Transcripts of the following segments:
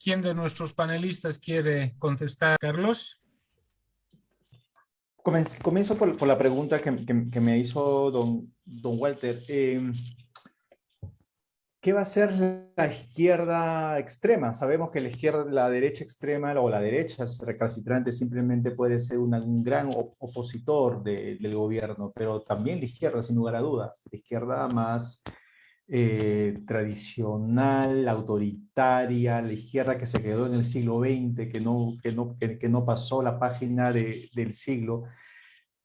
¿Quién de nuestros panelistas quiere contestar? Carlos. Comienzo por la pregunta que me hizo don Walter. ¿Qué va a hacer la izquierda extrema? Sabemos que la derecha extrema o la derecha recalcitrante simplemente puede ser un gran opositor del gobierno, pero también la izquierda, sin lugar a dudas, la izquierda más tradicional, autoritaria, la izquierda que se quedó en el siglo XX, que no pasó la página del siglo.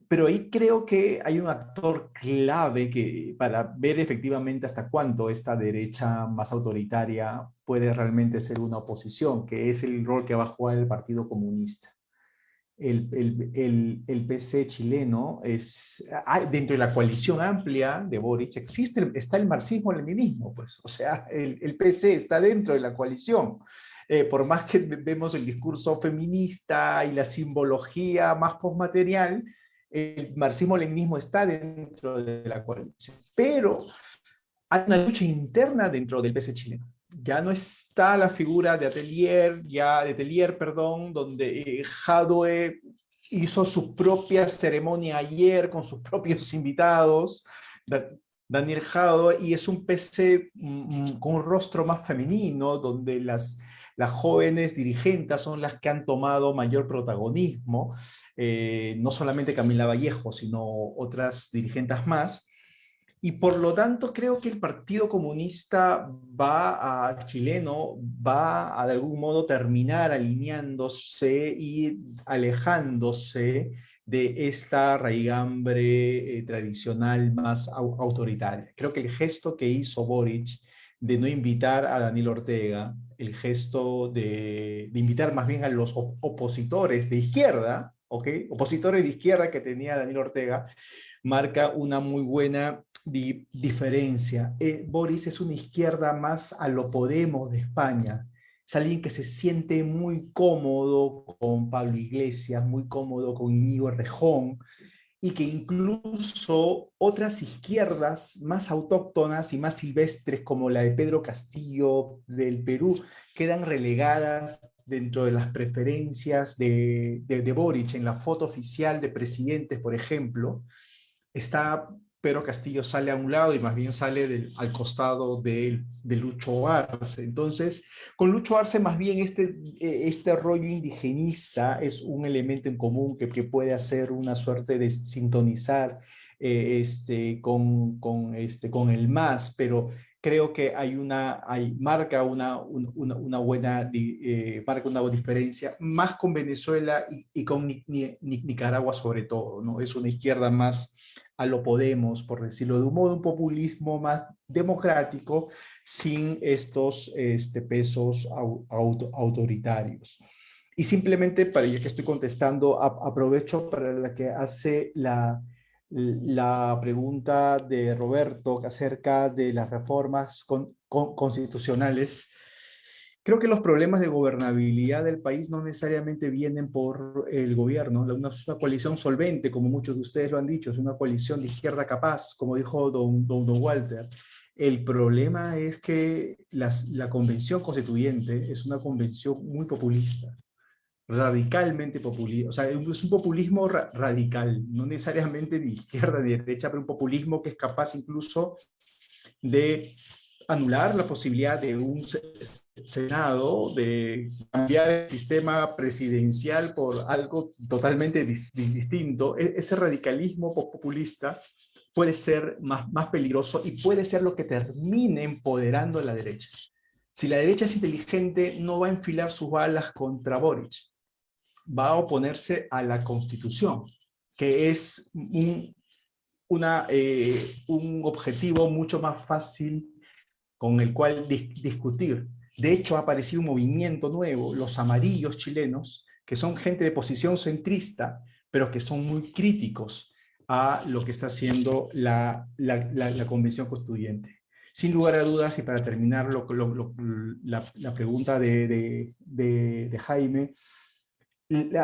Pero ahí creo que hay un actor clave para ver efectivamente hasta cuánto esta derecha más autoritaria puede realmente ser una oposición, que es el rol que va a jugar el Partido Comunista. El PC chileno dentro de la coalición amplia de Boric está el marxismo-leninismo, pues, o sea, el PC está dentro de la coalición. Por más que vemos el discurso feminista y la simbología más postmaterial, el marxismo-leninismo está dentro de la coalición. Pero hay una lucha interna dentro del PC chileno. Ya no está la figura de Atelier, perdón, donde Jadwe hizo su propia ceremonia ayer con sus propios invitados, Daniel Jadwe, y es un PC con un rostro más femenino, donde las jóvenes dirigentes son las que han tomado mayor protagonismo, no solamente Camila Vallejo, sino otras dirigentes más. Y por lo tanto creo que el Partido Comunista chileno va a de algún modo terminar alineándose y alejándose de esta raigambre tradicional más autoritaria. Creo que el gesto que hizo Boric de no invitar a Daniel Ortega, el gesto de invitar más bien a los opositores de izquierda, ¿ok? Opositores de izquierda que tenía Daniel Ortega, marca una muy buena diferencia. Boris es una izquierda más a lo Podemos de España. Es alguien que se siente muy cómodo con Pablo Iglesias, muy cómodo con Íñigo Errejón, y que incluso otras izquierdas más autóctonas y más silvestres, como la de Pedro Castillo del Perú, quedan relegadas dentro de las preferencias de Boric. En la foto oficial de presidentes, por ejemplo, está Pedro Castillo sale a un lado y más bien sale al costado de Lucho Arce. Entonces, con Lucho Arce más bien este rollo indigenista es un elemento en común que puede hacer una suerte de sintonizar con el MAS, pero creo que marca una buena diferencia, más con Venezuela y con Nicaragua sobre todo, ¿no? Es una izquierda más a lo Podemos, por decirlo de un modo, un populismo más democrático, sin estos pesos autoritarios. Y simplemente, ya que estoy contestando, aprovecho para la que hace la pregunta de Roberto acerca de las reformas constitucionales. Creo que los problemas de gobernabilidad del país no necesariamente vienen por el gobierno. Una coalición solvente, como muchos de ustedes lo han dicho, es una coalición de izquierda capaz, como dijo don Walter. El problema es que la convención constituyente es una convención muy populista, radicalmente populista. O sea, es un populismo radical, no necesariamente de izquierda ni de derecha, pero un populismo que es capaz incluso de anular la posibilidad de un Senado, de cambiar el sistema presidencial por algo totalmente distinto. Ese radicalismo populista puede ser más peligroso y puede ser lo que termine empoderando a la derecha. Si la derecha es inteligente, no va a enfilar sus balas contra Boric, va a oponerse a la Constitución, que es un objetivo mucho más fácil con el cual discutir. De hecho, ha aparecido un movimiento nuevo, los amarillos chilenos, que son gente de posición centrista, pero que son muy críticos a lo que está haciendo la Convención Constituyente. Sin lugar a dudas, y para terminar la pregunta de Jaime,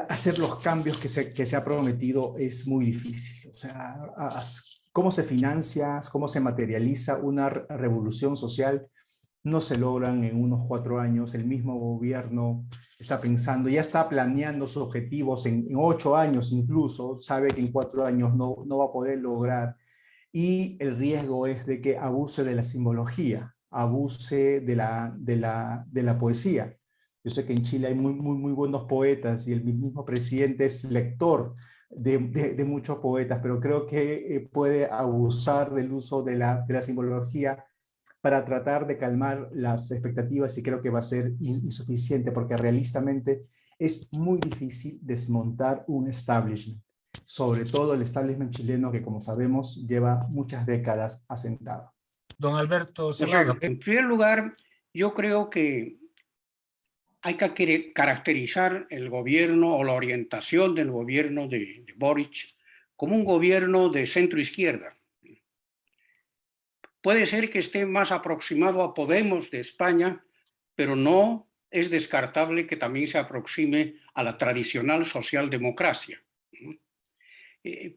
hacer los cambios que se ha prometido es muy difícil. O sea, ¿cómo se financia, cómo se materializa una revolución social no se logran en unos 4 años. El mismo gobierno está pensando, ya está planeando sus objetivos en 8 años incluso, sabe que en 4 años no va a poder lograr. Y el riesgo es de que abuse de la simbología, abuse de la poesía. Yo sé que en Chile hay muy buenos poetas y el mismo presidente es lector de muchos poetas, pero creo que puede abusar del uso de la simbología para tratar de calmar las expectativas y creo que va a ser insuficiente porque realistamente es muy difícil desmontar un establishment, sobre todo el establishment chileno que como sabemos lleva muchas décadas asentado. Don Alberto Zelada. En primer lugar, yo creo que hay que caracterizar el gobierno o la orientación del gobierno de Boric como un gobierno de centro-izquierda. Puede ser que esté más aproximado a Podemos de España, pero no es descartable que también se aproxime a la tradicional socialdemocracia.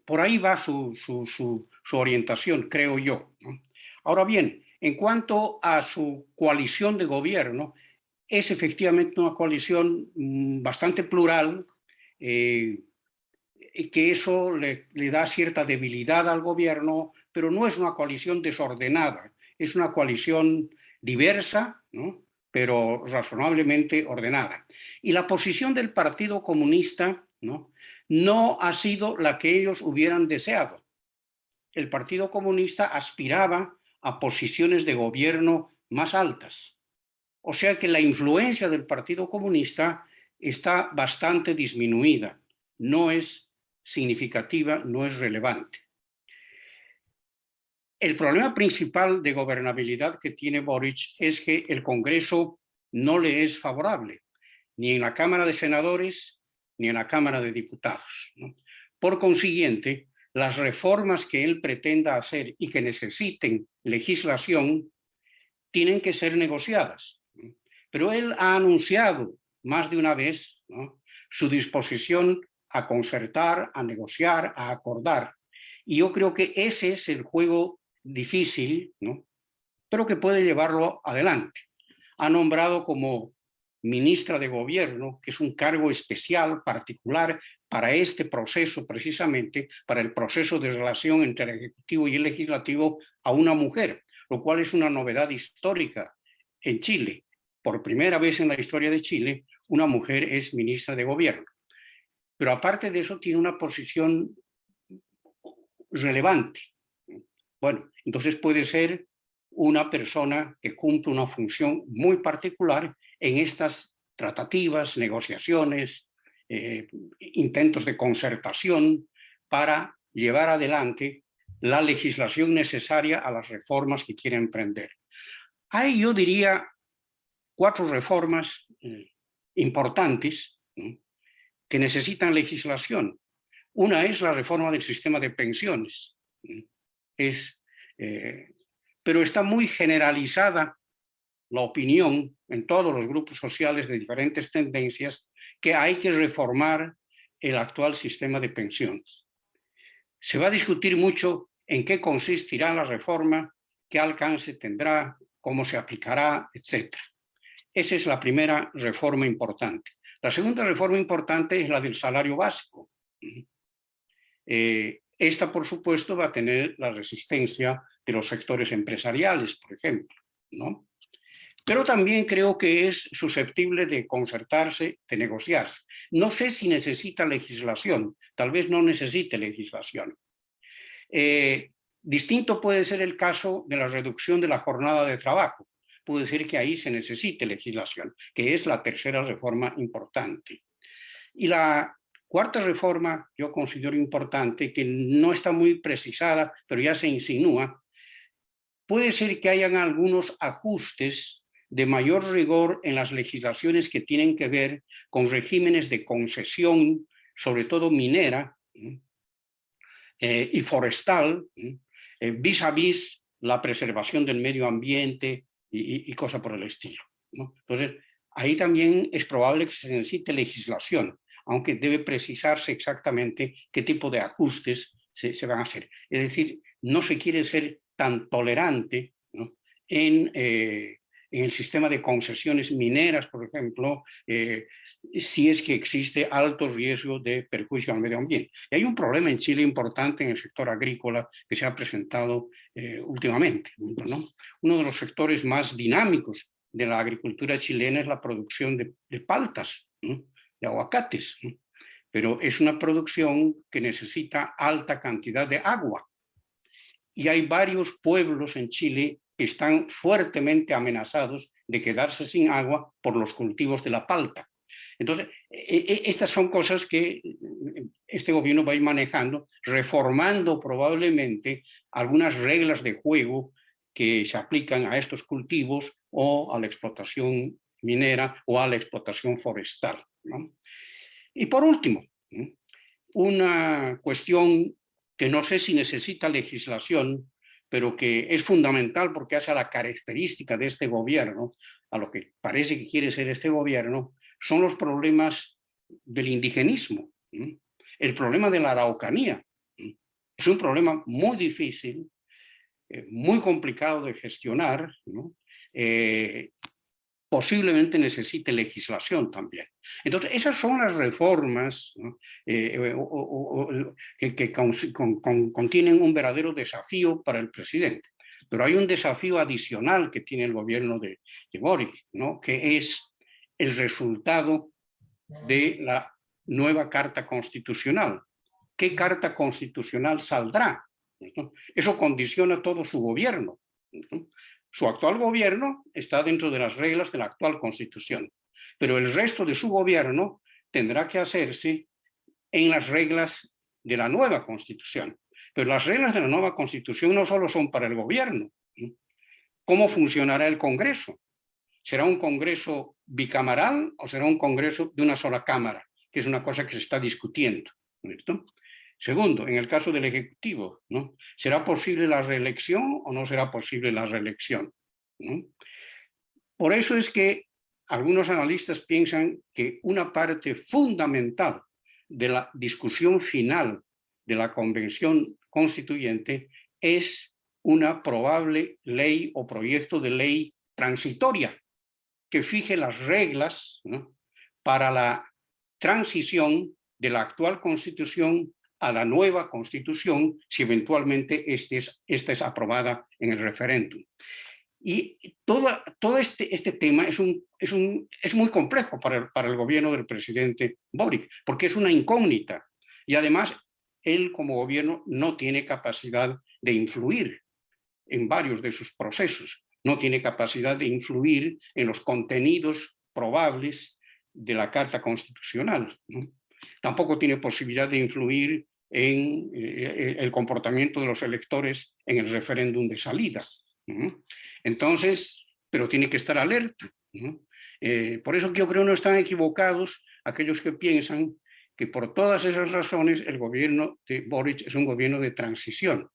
Por ahí va su orientación, creo yo. Ahora bien, en cuanto a su coalición de gobierno, es efectivamente una coalición bastante plural, que eso le da cierta debilidad al gobierno, pero no es una coalición desordenada, es una coalición diversa, ¿no?, pero razonablemente ordenada. Y la posición del Partido Comunista, no ha sido la que ellos hubieran deseado. El Partido Comunista aspiraba a posiciones de gobierno más altas. O sea que la influencia del Partido Comunista está bastante disminuida, no es significativa, no es relevante. El problema principal de gobernabilidad que tiene Boric es que el Congreso no le es favorable, ni en la Cámara de Senadores ni en la Cámara de Diputados, ¿no? Por consiguiente, las reformas que él pretenda hacer y que necesiten legislación tienen que ser negociadas. Pero él ha anunciado más de una vez, ¿no?, su disposición a concertar, a negociar, a acordar. Y yo creo que ese es el juego difícil, ¿no?, pero que puede llevarlo adelante. Ha nombrado como ministra de Gobierno, que es un cargo especial, particular, para este proceso, precisamente, para el proceso de relación entre el Ejecutivo y el Legislativo, a una mujer, lo cual es una novedad histórica en Chile. Por primera vez en la historia de Chile, una mujer es ministra de Gobierno. Pero aparte de eso, tiene una posición relevante. Bueno, entonces puede ser una persona que cumple una función muy particular en estas tratativas, negociaciones, intentos de concertación para llevar adelante la legislación necesaria a las reformas que quiere emprender. Hay, yo diría, 4 reformas importantes, ¿no?, que necesitan legislación. Una es la reforma del sistema de pensiones. Pero está muy generalizada la opinión en todos los grupos sociales de diferentes tendencias que hay que reformar el actual sistema de pensiones. Se va a discutir mucho en qué consistirá la reforma, qué alcance tendrá, cómo se aplicará, etc. Esa es la primera reforma importante. La segunda reforma importante es la del salario básico. Esta, por supuesto, va a tener la resistencia de los sectores empresariales, por ejemplo, ¿no? Pero también creo que es susceptible de concertarse, de negociarse. No sé si necesita legislación, tal vez no necesite legislación. Distinto puede ser el caso de la reducción de la jornada de trabajo. Puede ser que ahí se necesite legislación, que es la tercera reforma importante. Y la cuarta reforma, yo considero importante, que no está muy precisada, pero ya se insinúa, puede ser que hayan algunos ajustes de mayor rigor en las legislaciones que tienen que ver con regímenes de concesión, sobre todo minera y forestal, vis a vis la preservación del medio ambiente y cosas por el estilo, ¿no? Entonces, ahí también es probable que se necesite legislación, aunque debe precisarse exactamente qué tipo de ajustes se van a hacer. Es decir, no se quiere ser tan tolerante, ¿no?, en en el sistema de concesiones mineras, por ejemplo, si es que existe alto riesgo de perjuicio al medio ambiente. Y hay un problema en Chile importante en el sector agrícola que se ha presentado últimamente, ¿no? Uno de los sectores más dinámicos de la agricultura chilena es la producción de paltas, ¿no? De aguacates, ¿no? Pero es una producción que necesita alta cantidad de agua. Y hay varios pueblos en Chile que están fuertemente amenazados de quedarse sin agua por los cultivos de la palta. Entonces, estas son cosas que este gobierno va a ir manejando, reformando probablemente algunas reglas de juego que se aplican a estos cultivos o a la explotación minera o a la explotación forestal, ¿no? Y por último, una cuestión que no sé si necesita legislación, pero que es fundamental porque hace a la característica de este gobierno, a lo que parece que quiere ser este gobierno, son los problemas del indigenismo. El problema de la Araucanía es un problema muy difícil, muy complicado de gestionar, ¿no? Posiblemente necesite legislación también. Entonces, esas son las reformas, ¿no? Que contienen un verdadero desafío para el presidente. Pero hay un desafío adicional que tiene el gobierno de Boric, ¿no? Que es el resultado de la nueva Carta Constitucional. ¿Qué Carta Constitucional saldrá? ¿No? Eso condiciona todo su gobierno, ¿no? Su actual gobierno está dentro de las reglas de la actual Constitución, pero el resto de su gobierno tendrá que hacerse en las reglas de la nueva Constitución. Pero las reglas de la nueva Constitución no solo son para el gobierno. ¿Cómo funcionará el Congreso? ¿Será un Congreso bicameral o será un Congreso de una sola Cámara? Que es una cosa que se está discutiendo, ¿no? Segundo, en el caso del Ejecutivo, ¿no? ¿Será posible la reelección o no será posible la reelección? ¿No? Por eso es que algunos analistas piensan que una parte fundamental de la discusión final de la Convención Constituyente es una probable ley o proyecto de ley transitoria que fije las reglas, ¿no? Para la transición de la actual Constitución a la nueva Constitución, si eventualmente esta es aprobada en el referéndum. Y todo este tema es muy complejo para el gobierno del presidente Boric, porque es una incógnita. Y además, él como gobierno no tiene capacidad de influir en varios de sus procesos. No tiene capacidad de influir en los contenidos probables de la Carta Constitucional, ¿no? Tampoco tiene posibilidad de influir en el comportamiento de los electores en el referéndum de salida, ¿no? Entonces, pero tiene que estar alerta, ¿no? Por eso yo creo que no están equivocados aquellos que piensan que por todas esas razones el gobierno de Boric es un gobierno de transición,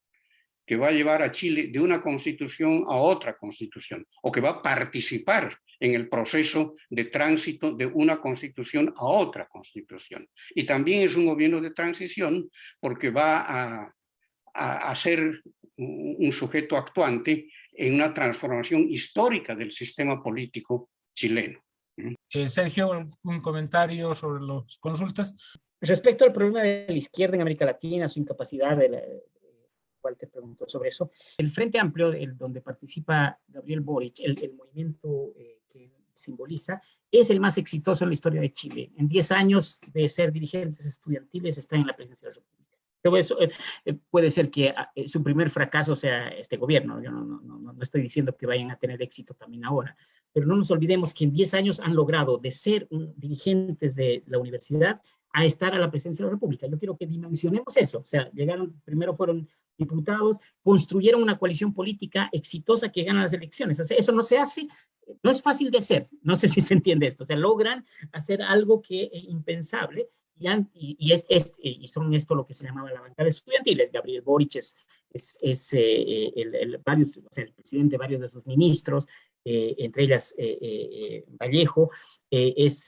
que va a llevar a Chile de una constitución a otra constitución, o que va a participar en el proceso de tránsito de una constitución a otra constitución. Y también es un gobierno de transición porque va a ser un sujeto actuante en una transformación histórica del sistema político chileno. Sergio, un comentario sobre las consultas. Respecto al problema de la izquierda en América Latina, su incapacidad cual te preguntó sobre eso. El Frente Amplio, donde participa Gabriel Boric, el movimiento que simboliza, es el más exitoso en la historia de Chile. En 10 años de ser dirigentes estudiantiles está en la presidencia de la República. Pero eso puede ser que su primer fracaso sea este gobierno. Yo no estoy diciendo que vayan a tener éxito también ahora, pero no nos olvidemos que en 10 años han logrado de ser dirigentes de la universidad a estar a la presidencia de la República. Yo quiero que dimensionemos eso. O sea, primero fueron diputados, construyeron una coalición política exitosa que gana las elecciones. O sea, eso no se hace, no es fácil de hacer. No sé si se entiende esto. O sea, logran hacer algo que es impensable y son esto lo que se llamaba la bancada estudiantil. Gabriel Boric es el presidente de varios de sus ministros, entre ellas Vallejo, es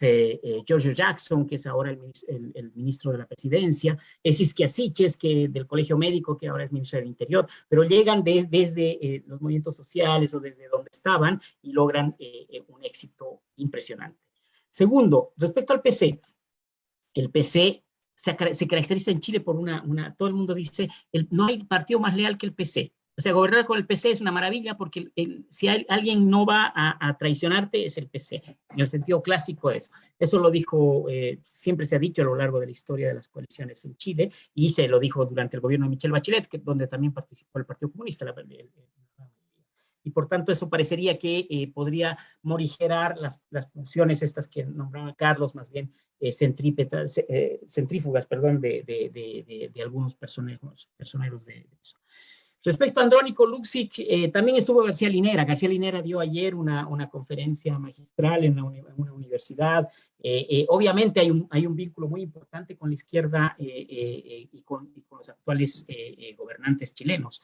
Giorgio Jackson, que es ahora el ministro de la presidencia, es Isquia Siches, que del Colegio Médico, que ahora es ministro del Interior, pero llegan desde los movimientos sociales o desde donde estaban y logran un éxito impresionante. Segundo, respecto al PC, el PC se caracteriza en Chile por todo el mundo dice, no hay partido más leal que el PC. O sea, gobernar con el PC es una maravilla porque si alguien no va a traicionarte es el PC, en el sentido clásico de eso. Eso lo dijo, siempre se ha dicho a lo largo de la historia de las coaliciones en Chile, y se lo dijo durante el gobierno de Michelle Bachelet, donde también participó el Partido Comunista, y por tanto eso parecería que podría morigerar las funciones estas que nombraba Carlos, más bien centrífugas, perdón, de algunos personeros de eso. Respecto a Andrónico Luksic, también estuvo García Linera. García Linera dio ayer una conferencia magistral en una universidad. Obviamente hay un vínculo muy importante con la izquierda y con los actuales gobernantes chilenos.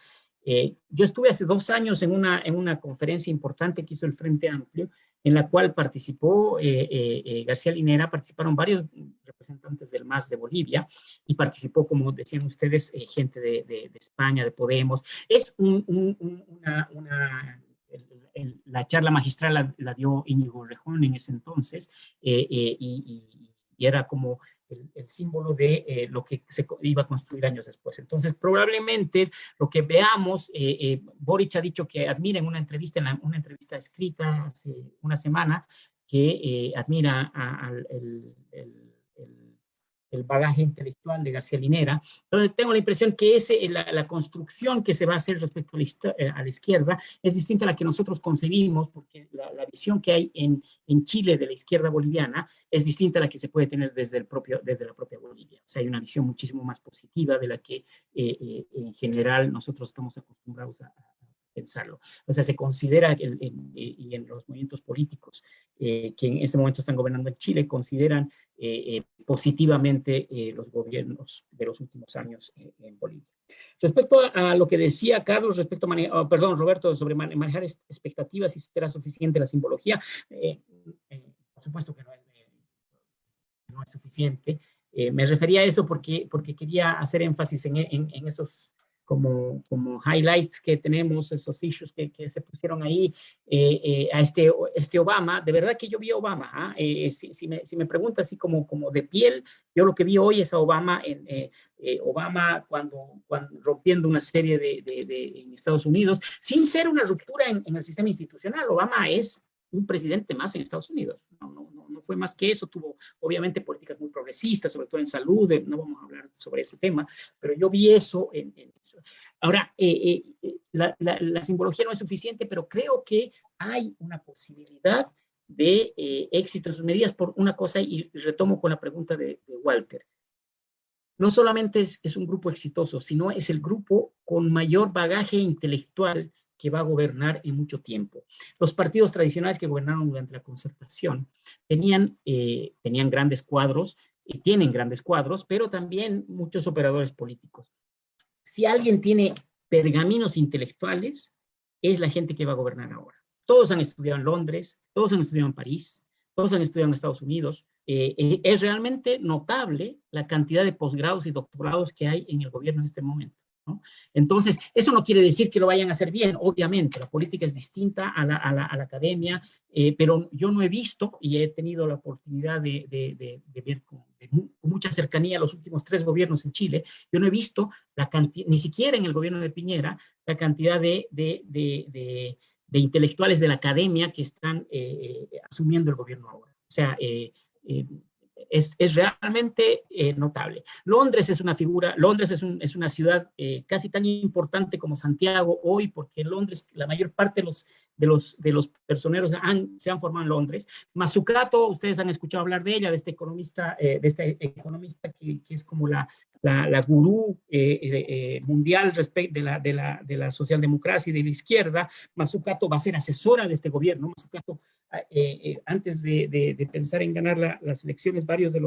Yo estuve hace 2 años en una conferencia importante que hizo el Frente Amplio, en la cual participó García Linera, participaron varios representantes del MAS de Bolivia, y participó, como decían ustedes, gente de España, de Podemos. Es la charla magistral la dio Íñigo Rejón en ese entonces, y era como el símbolo de lo que se iba a construir años después. Entonces, probablemente lo que veamos, Boric ha dicho que admira en una entrevista escrita hace una semana, que admira el bagaje intelectual de García Linera. Entonces, tengo la impresión que la construcción que se va a hacer respecto a la izquierda es distinta a la que nosotros concebimos, porque la visión que hay en Chile de la izquierda boliviana es distinta a la que se puede tener desde la propia Bolivia. O sea, hay una visión muchísimo más positiva de la que en general nosotros estamos acostumbrados a pensarlo. O sea, se considera, y en los movimientos políticos que en este momento están gobernando en Chile, consideran positivamente los gobiernos de los últimos años en Bolivia. Respecto a lo que decía Carlos, Roberto, sobre manejar expectativas, si será suficiente la simbología, por supuesto que no es suficiente. Me refería a eso porque quería hacer énfasis en esos como highlights que tenemos, esos issues que se pusieron ahí a este Obama. De verdad que yo vi a Obama. Si me preguntas así como de piel, yo lo que vi hoy es a Obama, Obama cuando rompiendo una serie en Estados Unidos, sin ser una ruptura en el sistema institucional. Obama es un presidente más en Estados Unidos. No fue más que eso. Tuvo, obviamente, políticas muy progresistas, sobre todo en salud. No vamos a hablar sobre ese tema, pero yo vi eso. Ahora, la simbología no es suficiente, pero creo que hay una posibilidad de éxito en sus medidas por una cosa, y retomo con la pregunta de Walter. No solamente es un grupo exitoso, sino es el grupo con mayor bagaje intelectual que va a gobernar en mucho tiempo. Los partidos tradicionales que gobernaron durante la Concertación tenían grandes cuadros, y tienen grandes cuadros, pero también muchos operadores políticos. Si alguien tiene pergaminos intelectuales, es la gente que va a gobernar ahora. Todos han estudiado en Londres, todos han estudiado en París, todos han estudiado en Estados Unidos. Es realmente notable la cantidad de posgrados y doctorados que hay en el gobierno en este momento, ¿no? Entonces, eso no quiere decir que lo vayan a hacer bien. Obviamente, la política es distinta a la academia, pero yo no he visto, y he tenido la oportunidad de ver con mucha cercanía los últimos 3 gobiernos en Chile. Yo no he visto ni siquiera en el gobierno de Piñera, la cantidad de intelectuales de la academia que están asumiendo el gobierno ahora. O sea, es realmente notable. Londres es una figura, Londres es una ciudad casi tan importante como Santiago hoy, porque en Londres la mayor parte de los personeros se han formado en Londres. Mazzucato, ustedes han escuchado hablar de ella, de este economista que es como la gurú mundial respecto de la socialdemocracia y de la izquierda. Mazzucato va a ser asesora de este gobierno. Mazzucato, antes de pensar en ganar las elecciones, varios de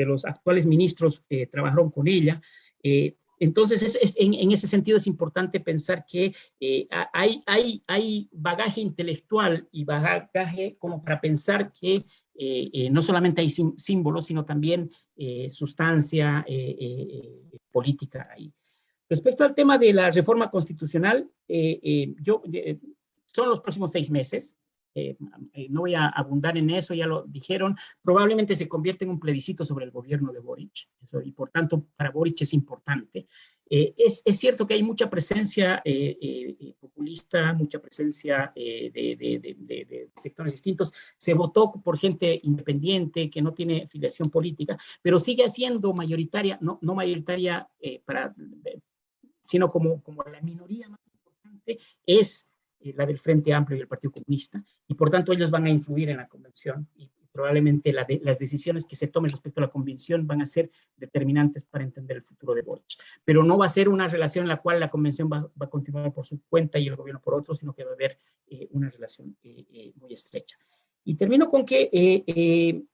los actuales ministros trabajaron con ella. Entonces, en ese sentido es importante pensar que hay bagaje intelectual y bagaje como para pensar que no solamente hay símbolos, sino también sustancia política ahí. Respecto al tema de la reforma constitucional, son los próximos 6 meses. No voy a abundar en eso, ya lo dijeron. Probablemente se convierte en un plebiscito sobre el gobierno de Boric, y por tanto para Boric es importante. Es cierto que hay mucha presencia populista, mucha presencia de sectores distintos. Se votó por gente independiente que no tiene filiación política, pero sigue siendo mayoritaria, no mayoritaria sino como la minoría más importante es la del Frente Amplio y el Partido Comunista, y por tanto ellos van a influir en la convención, y probablemente las decisiones que se tomen respecto a la convención van a ser determinantes para entender el futuro de Boric. Pero no va a ser una relación en la cual la convención va a continuar por su cuenta y el gobierno por otro, sino que va a haber una relación muy estrecha. Y termino con que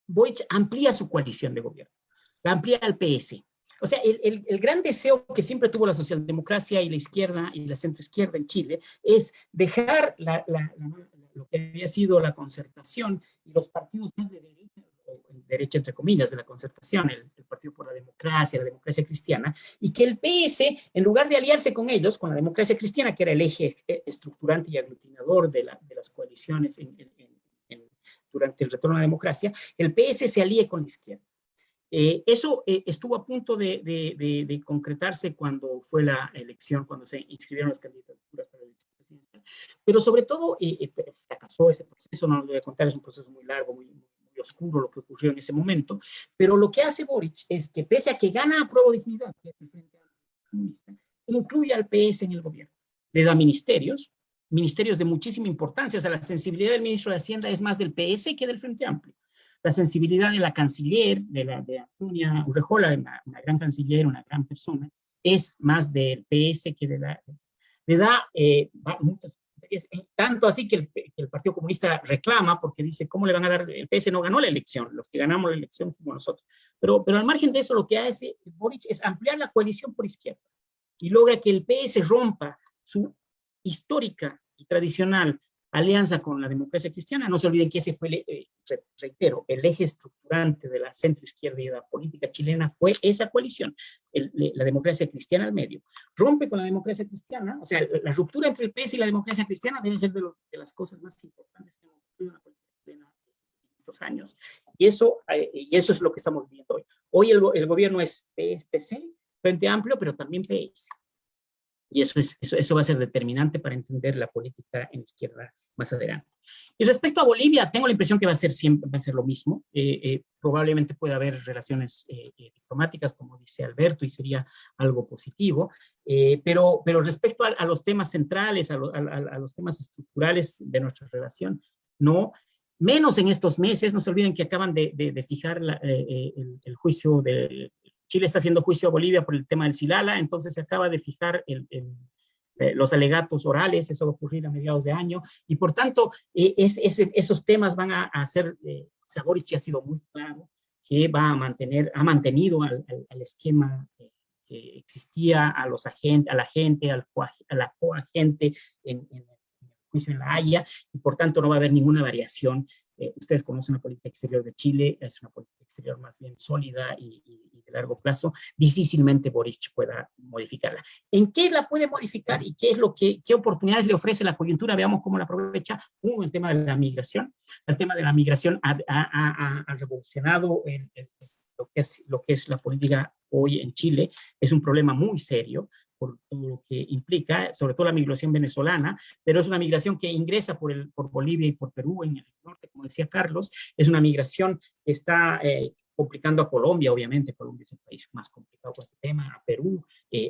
Boric amplía su coalición de gobierno, la amplía al PS. O sea, el gran deseo que siempre tuvo la socialdemocracia y la izquierda y la centroizquierda en Chile es dejar lo que había sido la concertación y los partidos más de derecha entre comillas, de la concertación, el Partido por la Democracia Cristiana, y que el PS, en lugar de aliarse con ellos, con la democracia cristiana, que era el eje estructurante y aglutinador de las coaliciones durante el retorno a la democracia, el PS se alíe con la izquierda. Eso estuvo a punto de concretarse cuando fue la elección, cuando se inscribieron las candidaturas para la elección presidencial. Pero sobre todo, fracasó ese proceso, no lo voy a contar, es un proceso muy largo, muy oscuro lo que ocurrió en ese momento. Pero lo que hace Boric es que, pese a que gana Apruebo Dignidad, que es el Frente Comunista, incluye al PS en el gobierno. Le da ministerios de muchísima importancia. O sea, la sensibilidad del ministro de Hacienda es más del PS que del Frente Amplio. La sensibilidad de la canciller, de Antonia Urrejola, una gran canciller, una gran persona, es más del PS que de la... Le da muchas... Tanto así que el Partido Comunista reclama, porque dice, ¿cómo le van a dar? El PS no ganó la elección, los que ganamos la elección fuimos nosotros. Pero al margen de eso, lo que hace Boric es ampliar la coalición por izquierda y logra que el PS rompa su histórica y tradicional alianza con la democracia cristiana. No se olviden que ese fue, reitero, el eje estructurante de la centroizquierda y de la política chilena fue esa coalición, la democracia cristiana al medio. Rompe con la democracia cristiana, o sea, la ruptura entre el PS y la democracia cristiana debe ser de las cosas más importantes que hemos ocurrido en la política chilena en estos años. Y eso es lo que estamos viendo hoy. Hoy el gobierno es PC, Frente Amplio, pero también PS. Y eso va a ser determinante para entender la política en izquierda más adelante. Y respecto a Bolivia, tengo la impresión que va a ser lo mismo. Probablemente pueda haber relaciones diplomáticas, como dice Alberto, y sería algo positivo. Pero respecto a los temas centrales, a los temas estructurales de nuestra relación, no. Menos en estos meses. No se olviden que acaban de fijar el juicio de... Chile está haciendo juicio a Bolivia por el tema del Silala, entonces se acaba de fijar los alegatos orales. Eso va a ocurrir a mediados de año, y por tanto esos temas van a hacer, Boric ha sido muy claro que ha mantenido al esquema que existía, a la coagente en el juicio en La Haya, y por tanto no va a haber ninguna variación. Ustedes conocen la política exterior de Chile, es una política exterior más bien sólida y de largo plazo. Difícilmente Boric pueda modificarla. ¿En qué la puede modificar y qué oportunidades le ofrece la coyuntura? Veamos cómo la aprovecha. El tema de la migración. El tema de la migración ha revolucionado lo que es la política hoy en Chile. Es un problema muy serio por todo lo que implica, sobre todo la migración venezolana, pero es una migración que ingresa por Bolivia y por Perú en el norte, como decía Carlos. Es una migración que está complicando a Colombia, obviamente. Colombia es el país más complicado con este tema, a Perú,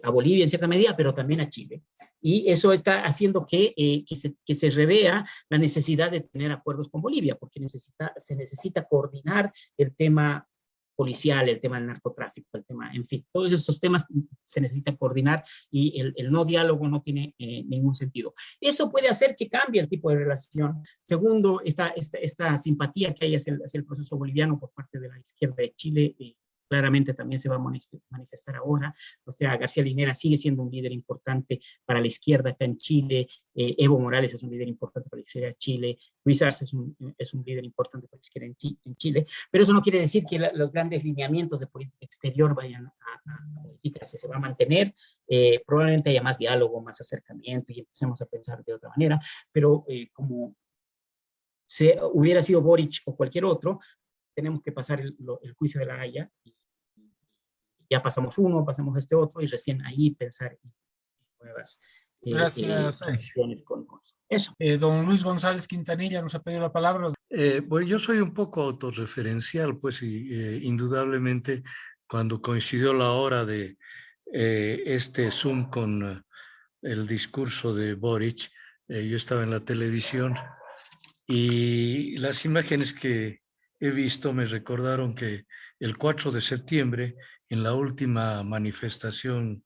a Bolivia en cierta medida, pero también a Chile. Y eso está haciendo que se revea la necesidad de tener acuerdos con Bolivia, porque se necesita coordinar el tema policial, el tema del narcotráfico, en fin, todos estos temas se necesitan coordinar, y el no diálogo no tiene ningún sentido. Eso puede hacer que cambie el tipo de relación. Segundo, esta simpatía que hay hacia el proceso boliviano por parte de la izquierda de Chile, claramente también se va a manifestar ahora. O sea, García Linera sigue siendo un líder importante para la izquierda acá en Chile, Evo Morales es un líder importante para la izquierda en Chile, Luis Arce es un líder importante para la izquierda en Chile, pero eso no quiere decir que los grandes lineamientos de política exterior vayan a modificarse, se va a mantener, probablemente haya más diálogo, más acercamiento y empecemos a pensar de otra manera, pero como hubiera sido Boric o cualquier otro, tenemos que pasar el juicio de la Haya, y ya pasamos uno, pasamos este otro, y recién ahí pensar en nuevas Gracias, Sergio. con eso. Don Luis González Quintanilla nos ha pedido la palabra. Bueno, yo soy un poco autorreferencial, pues, y indudablemente cuando coincidió la hora de este Zoom con el discurso de Boric, yo estaba en la televisión y las imágenes que he visto me recordaron que el 4 de septiembre, en la última manifestación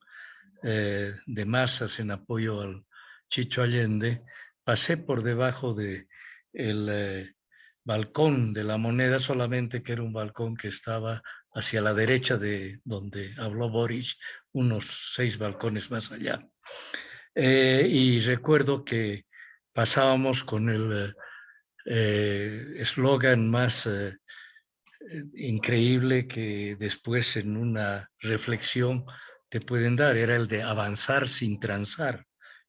de masas en apoyo al Chicho Allende, pasé por debajo de el balcón de la Moneda, solamente que era un balcón que estaba hacia la derecha de donde habló Boric, unos 6 balcones más allá. Y recuerdo que pasábamos con el eslogan más increíble que después en una reflexión te pueden dar, era el de avanzar sin transar.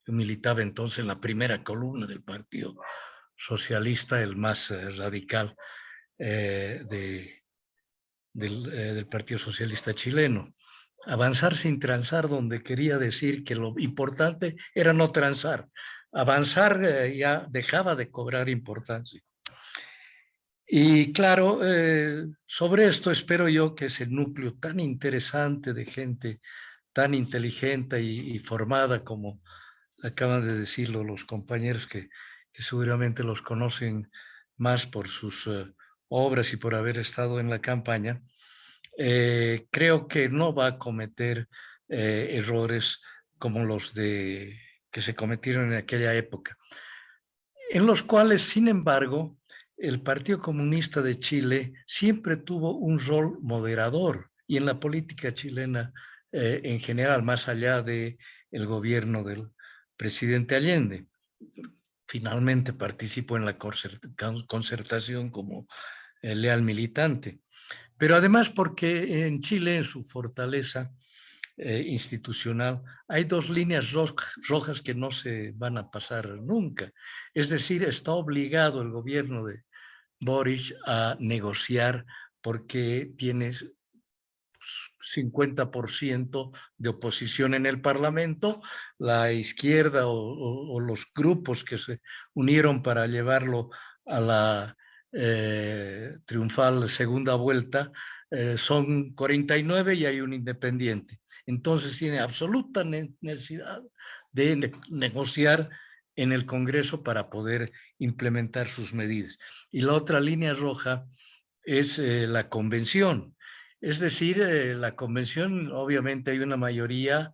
Yo militaba entonces en la primera columna del Partido Socialista, el más radical del Partido Socialista chileno. Avanzar sin transar, donde quería decir que lo importante era no transar. Avanzar ya dejaba de cobrar importancia. Y claro, sobre esto espero yo que ese núcleo tan interesante de gente tan inteligente y formada como acaban de decirlo los compañeros que seguramente los conocen más por sus obras y por haber estado en la campaña, creo que no va a cometer errores como los que se cometieron en aquella época, en los cuales, sin embargo, el Partido Comunista de Chile siempre tuvo un rol moderador y en la política chilena en general, más allá del gobierno del presidente Allende. Finalmente participó en la concertación como leal militante. Pero además porque en Chile, en su fortaleza institucional, hay 2 líneas rojas que no se van a pasar nunca. Es decir, está obligado el gobierno de Boric a negociar porque tiene 50% de oposición en el Parlamento, la izquierda o los grupos que se unieron para llevarlo a la triunfal segunda vuelta son 49 y hay un independiente. Entonces tiene absoluta necesidad de negociar en el Congreso para poder implementar sus medidas. Y la otra línea roja es la convención. Es decir, la convención, obviamente hay una mayoría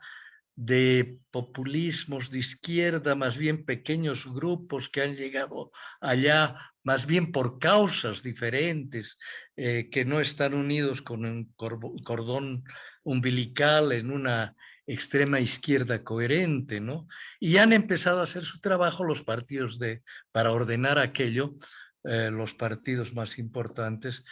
de populismos de izquierda, más bien pequeños grupos que han llegado allá, más bien por causas diferentes, que no están unidos con un cordón umbilical en una extrema izquierda coherente, ¿no? Y han empezado a hacer su trabajo los partidos para ordenar aquello, los partidos más importantes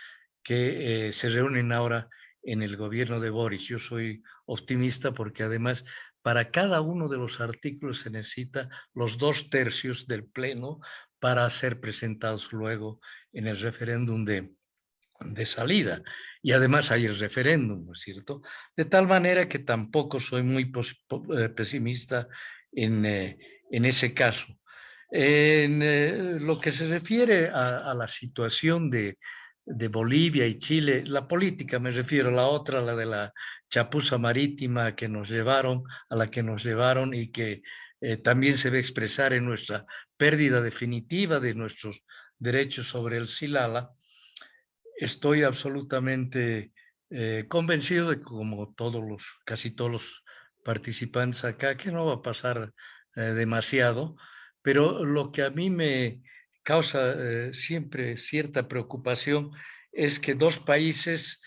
que se reúnen ahora en el gobierno de Boric. Yo soy optimista porque además para cada uno de los artículos se necesita los 2/3 del Pleno para ser presentados luego en el referéndum de salida. Y además hay el referéndum, ¿no es cierto? De tal manera que tampoco soy muy pesimista en ese caso. En lo que se refiere a la situación de Bolivia y Chile, la política me refiero, la otra, la de la chapuza marítima a la que nos llevaron y que también se ve expresar en nuestra pérdida definitiva de nuestros derechos sobre el Silala. Estoy absolutamente convencido de, como casi todos los participantes acá, que no va a pasar demasiado, pero lo que a mí me causa siempre cierta preocupación es que 2 países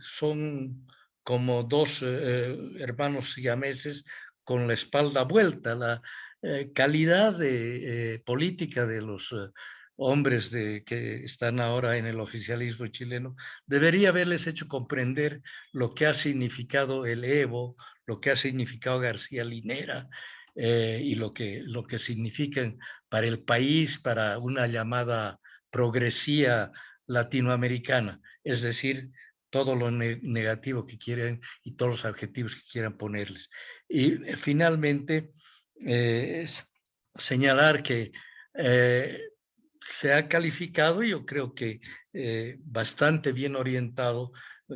son como dos hermanos siameses con la espalda vuelta. La calidad política de los hombres que están ahora en el oficialismo chileno debería haberles hecho comprender lo que ha significado el Evo, lo que ha significado García Linera, y lo que significan para el país, para una llamada progresía latinoamericana, es decir, todo lo negativo que quieren y todos los adjetivos que quieran ponerles. Y finalmente, señalar que se ha calificado, y yo creo que bastante bien orientado,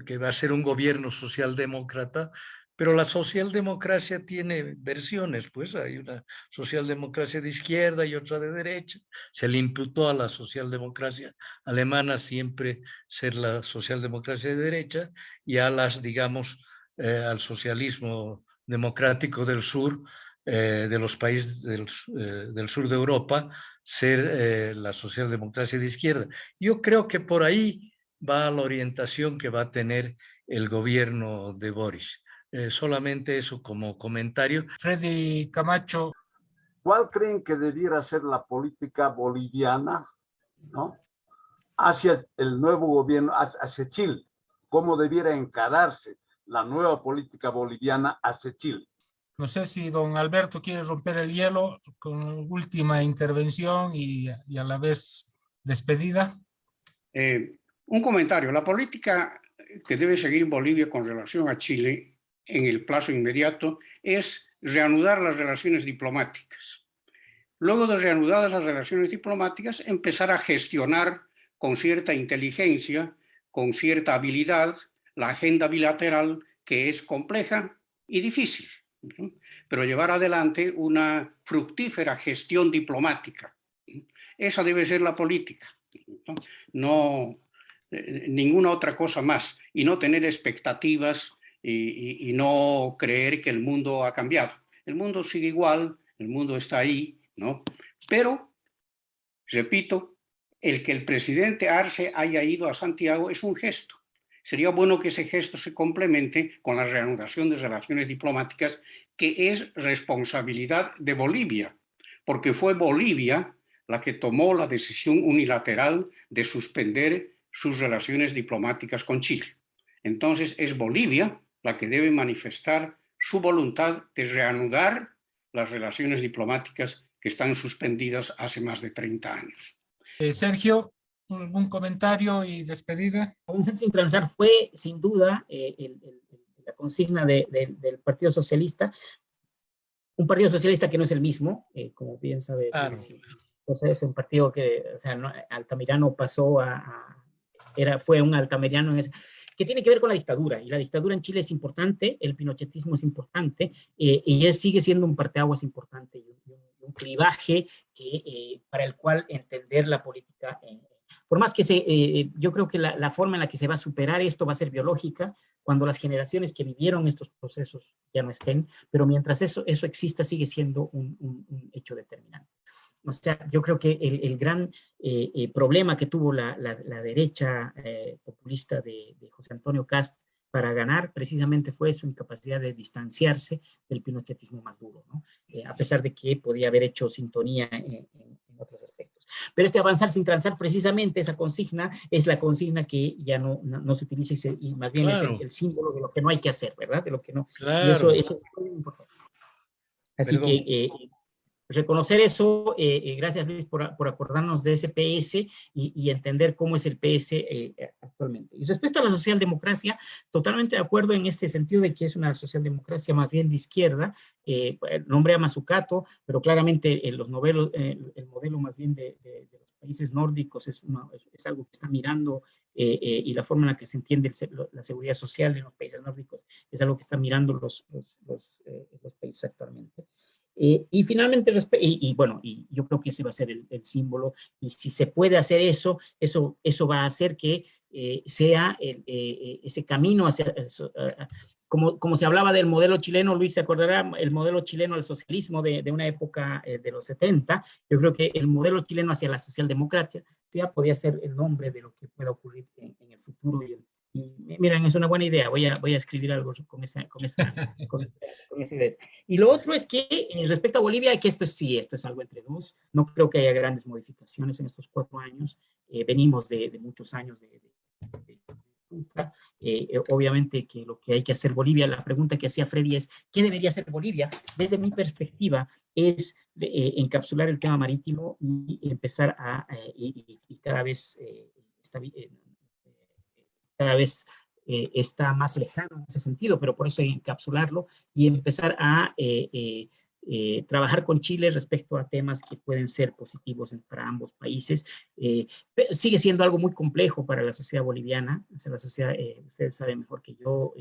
que va a ser un gobierno socialdemócrata, pero la socialdemocracia tiene versiones, pues hay una socialdemocracia de izquierda y otra de derecha. Se le imputó a la socialdemocracia alemana siempre ser la socialdemocracia de derecha, y a las, digamos, al socialismo democrático del sur, de los países del sur de Europa, ser la socialdemocracia de izquierda. Yo creo que por ahí va la orientación que va a tener el gobierno de Boris. Solamente eso como comentario. Freddy Camacho. ¿Cuál creen que debiera ser la política boliviana, ¿no?, hacia el nuevo gobierno, hacia Chile? ¿Cómo debiera encararse la nueva política boliviana hacia Chile? No sé si don Alberto quiere romper el hielo con última intervención y a la vez despedida. Un comentario. La política que debe seguir Bolivia con relación a Chile en el plazo inmediato es reanudar las relaciones diplomáticas. Luego de reanudadas las relaciones diplomáticas, empezar a gestionar con cierta inteligencia, con cierta habilidad, la agenda bilateral, que es compleja y difícil, pero llevar adelante una fructífera gestión diplomática. Esa debe ser la política, no ninguna otra cosa más, y no tener expectativas y no creer que el mundo ha cambiado. El mundo sigue igual, el mundo está ahí, ¿no? Pero, repito, el que el presidente Arce haya ido a Santiago es un gesto. Sería bueno que ese gesto se complemente con la reanudación de relaciones diplomáticas, que es responsabilidad de Bolivia, porque fue Bolivia la que tomó la decisión unilateral de suspender sus relaciones diplomáticas con Chile. Entonces es Bolivia la que debe manifestar su voluntad de reanudar las relaciones diplomáticas que están suspendidas hace más de 30 años. Sergio, ¿algún comentario y despedida? Avanzar sin transar fue, sin duda, la consigna del Partido Socialista. Un Partido Socialista que no es el mismo, como bien sabe. Claro. Entonces es un partido que, o sea, no, Altamirano pasó fue un altamirano que tiene que ver con la dictadura, y la dictadura en Chile es importante, el pinochetismo es importante, y sigue siendo un parteaguas importante, y un clivaje para el cual entender la política, por más que yo creo que la forma en la que se va a superar esto va a ser biológica, cuando las generaciones que vivieron estos procesos ya no estén, pero mientras eso exista, sigue siendo un hecho determinante. O sea, yo creo que el gran problema que tuvo la derecha populista de José Antonio Kast para ganar precisamente fue su incapacidad de distanciarse del pinochetismo más duro, ¿no? A pesar de que podía haber hecho sintonía en otros aspectos. Pero avanzar sin transar, precisamente esa consigna es la consigna que ya no se utiliza, y más bien Claro. es el símbolo de lo que no hay que hacer, ¿verdad? De lo que no. Claro. Y eso es muy importante. Así Perdón. que reconocer eso, gracias Luis por acordarnos de ese PS y entender cómo es el PS actualmente. Y respecto a la socialdemocracia, totalmente de acuerdo en este sentido de que es una socialdemocracia más bien de izquierda. Nombré a Mazzucato, pero claramente el modelo más bien de los países nórdicos es algo que está mirando, y la forma en la que se entiende la seguridad social en los países nórdicos es algo que están mirando los países actualmente. Y finalmente, bueno, y yo creo que ese va a ser el símbolo, y si se puede hacer eso va a hacer que sea ese camino hacia eso, como se hablaba del modelo chileno. Luis se acordará, el modelo chileno al socialismo de una época de los 70, yo creo que el modelo chileno hacia la socialdemocracia podía ser el nombre de lo que pueda ocurrir en el futuro Y miren, es una buena idea, voy a escribir algo con esa idea. Y lo otro es que respecto a Bolivia, que esto es algo entre dos, no creo que haya grandes modificaciones en estos 4 años, venimos de muchos años de obviamente que lo que hay que hacer Bolivia, la pregunta que hacía Freddy es, ¿qué debería hacer Bolivia? Desde mi perspectiva es encapsular el tema marítimo y empezar a, y cada vez está más lejano en ese sentido, pero por eso hay que encapsularlo y empezar a trabajar con Chile respecto a temas que pueden ser positivos para ambos países. Pero sigue siendo algo muy complejo para la sociedad boliviana, o sea, la sociedad, ustedes saben mejor que yo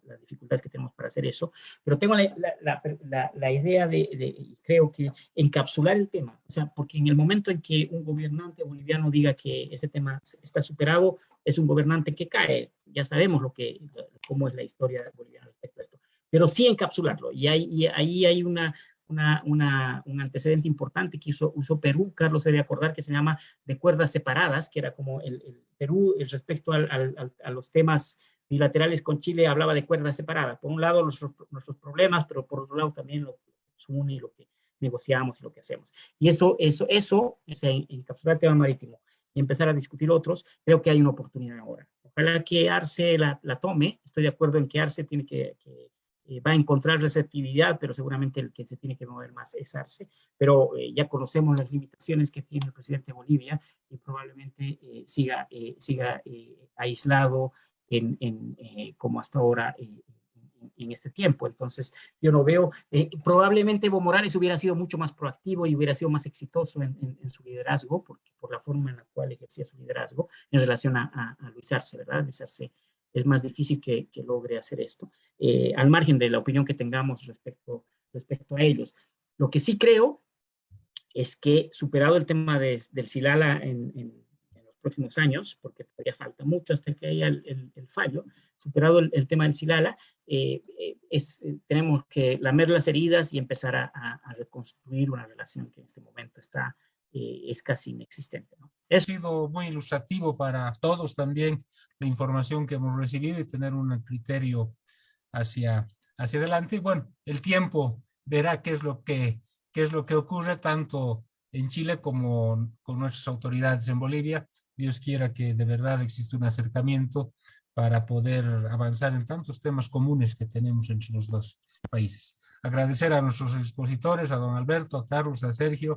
las dificultades que tenemos para hacer eso, pero tengo la idea y creo que encapsular el tema, o sea, porque en el momento en que un gobernante boliviano diga que ese tema está superado, es un gobernante que cae, ya sabemos cómo es la historia boliviana respecto a esto, pero sí encapsularlo, y ahí hay un antecedente importante que usó Perú, Carlos se debe acordar, que se llama de cuerdas separadas, que era como el Perú respecto a los temas bilaterales con Chile hablaba de cuerdas separadas. Por un lado nuestros problemas, pero por otro lado también lo que nos une y lo que negociamos y lo que hacemos. Y eso encapsular el tema marítimo y empezar a discutir otros, creo que hay una oportunidad ahora. Ojalá que Arce la tome. Estoy de acuerdo en que Arce tiene va a encontrar receptividad, pero seguramente el que se tiene que mover más es Arce. Pero ya conocemos las limitaciones que tiene el presidente de Bolivia y probablemente siga aislado como hasta ahora en este tiempo. Entonces, yo no veo, probablemente Evo Morales hubiera sido mucho más proactivo y hubiera sido más exitoso en su liderazgo, por la forma en la cual ejercía su liderazgo en relación a Luis Arce, ¿verdad? Luis Arce es más difícil que logre hacer esto, al margen de la opinión que tengamos respecto a ellos. Lo que sí creo es que, superado el tema del Silala en los próximos años, porque todavía falta mucho hasta que haya el fallo, superado el tema del Silala, tenemos que lamer las heridas y empezar a reconstruir una relación que en este momento es casi inexistente, ¿no? Ha sido muy ilustrativo para todos también la información que hemos recibido y tener un criterio hacia adelante. Bueno, el tiempo verá qué es lo que ocurre tanto en Chile como con nuestras autoridades en Bolivia. Dios quiera que de verdad exista un acercamiento para poder avanzar en tantos temas comunes que tenemos entre los dos países. Agradecer a nuestros expositores, a don Alberto, a Carlos, a Sergio,